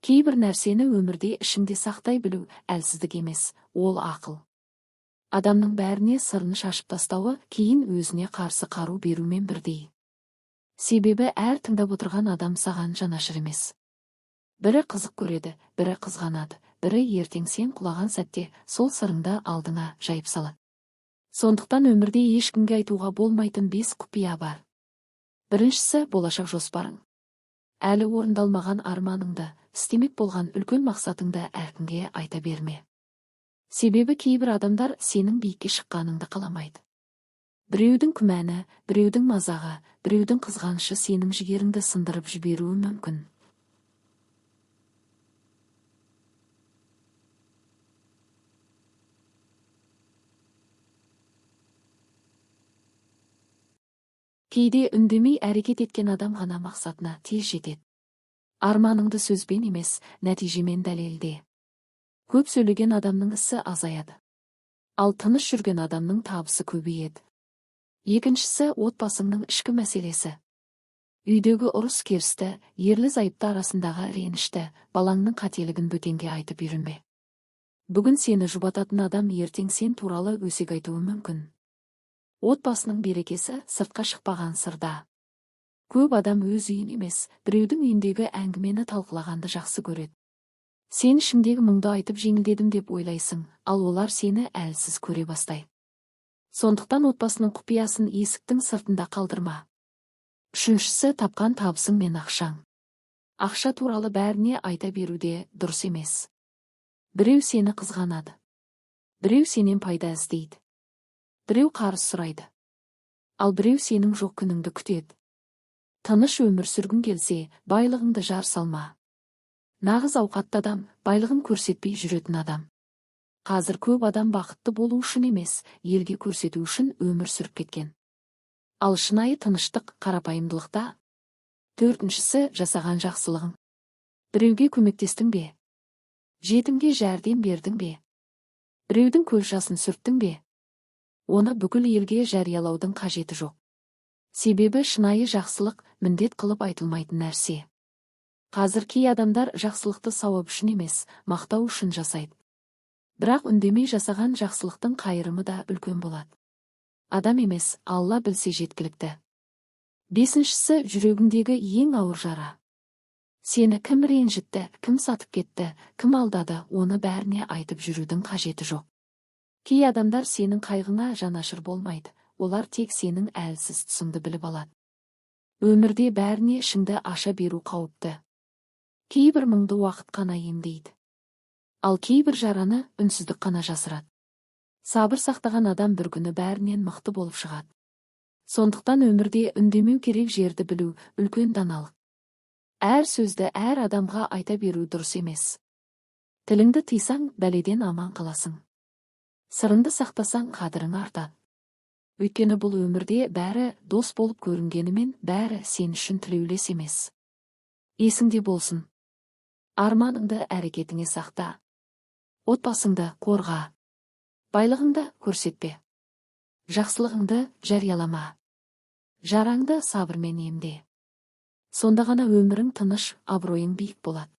Кейбір нәрсені өмірде ішіңде сақтай білу әлсіздік емес, ол ақыл. Адамның бәріне сырын шашып тастауы кейін өзіне қарсы қару берумен бірдей. Себебі әр тыңдап отырған адам саған жанашыр емес. Бірі қызық көреді, бірі қызғанады, бірі ертең сен құлаған сәтте сол сырыңды алдыңа жайып салады. Сондықтан өмірде ешкімге айтуға болмайтын 5 құпия бар. Біріншісі болашақ жоспарың. Әлі орындалмаған арманыңды, істемек болған үлкен мақсатыңды әркімге айта берме. Себебі кейбір адамдар сенің биікке шыққаныңды қаламайды. Біреудің күмәні, біреудің мазағы, біреудің қызғанышы сенің жігеріңді сындырып жіберуі мүмкін. Кейде үндемей әрекет еткен адам ғана мақсатына тез жетеді. Арманыңды сөзбен емес, нәтижемен дәлелде. Көп сөйлеген адамның ісі азаяды. Ал тыныш жүрген адамның табысы көбейеді. Екіншісі отбасыңның ішкі мәселесі. Үйдегі ұрыс-керісті, ерлі-зайыпты арасындағы ренішті, балаңның қателігін бөтенге айтып үйренбе. Бүгін сені жұбататын адам ертең сен туралы өсек айтуы мүмкін. Отбасының берекесі сыртқа шықпаған сырда. Көп адам өз үйін емес, біреудің үйіндегі әңгімені талқылағанды жақсы көреді. Сен ішіңдегі мұңды айтып жеңілдедім деп ойлайсың, ал олар сені әлсіз көре бастайды. Сондықтан отбасының құпиясын есіктің сыртында қалдырма. Үшіншісі тапқан табысың мен ақшаң. Ақша туралы бәріне айта беруде дұрыс емес. Біреу сені қызғанады. Біреу сенен пайда іздейді. Біреу қарыз сұрайды. Ал біреу сенің жоқ күніңді күтеді. Тыныш өмір сүргің келсе, байлығыңды жар салма. Нағыз ауқатты адам, байлығын көрсетпей жүретін адам. Қазір көп адам бақытты болу үшін емес, елге көрсету үшін өмір сүріп кеткен. Ал шынайы тыныштық қарапайымдылықта. Төртіншісі жасаған жақсылығың. Біреуге көмектестің бе? Жетімге жәрдем бердің бе? Біреудің көз жасын сүрттің бе? Оны бүкіл елге жариялаудың қажеті жоқ. Себебі шынайы жақсылық міндет қылып айтылмайтын нәрсе. Қазір кей адамдар жақсылықты сауап үшін емес, мақтау үшін жасайды. Бірақ үндемей жасаған жақсылықтың қайырымы да үлкен болады. Адам емес, Алла білсе жеткілікті. Бесіншісі жүрегіңдегі ең ауыр жара. Сені кім ренжітті, кім сатып кетті, кім алдады, оны бәріне айтып жүрудің қажеті жоқ. Кей адамдар сенің қайғыңа жанашыр болмайды, олар тек сенің әлсіз тұсыңды біліп алады. Өмірде бәріне ішіңді аша беру қауіпті. Кейбір мұңды уақыт қана емдейді. Ал кейбір жараны үнсіздік қана жасырады. Сабыр сақтаған адам бір күні бәрінен мықты болып шығады. Сондықтан өмірде үндемеу керек жерді білу үлкен даналық. Әр сөзді әр адамға айта беру дұрыс емес. Тіліңді тыйсаң, бәледен аман қаласың. Сырыңды сақтасаң, қадірің артады. Өйткені бұл өмірде бәрі дос болып көрінгенімен, бәрі сен үшін тілеулес емес. Есіңде болсын. Арманыңды әрекетіңе сақта. Отбасыңды қорға. Байлығыңды көрсетпе. Жақсылығыңды жариялама. Жараңды сабырмен емде. Сонда ғана өмірің тыныш, абыройың биік болады.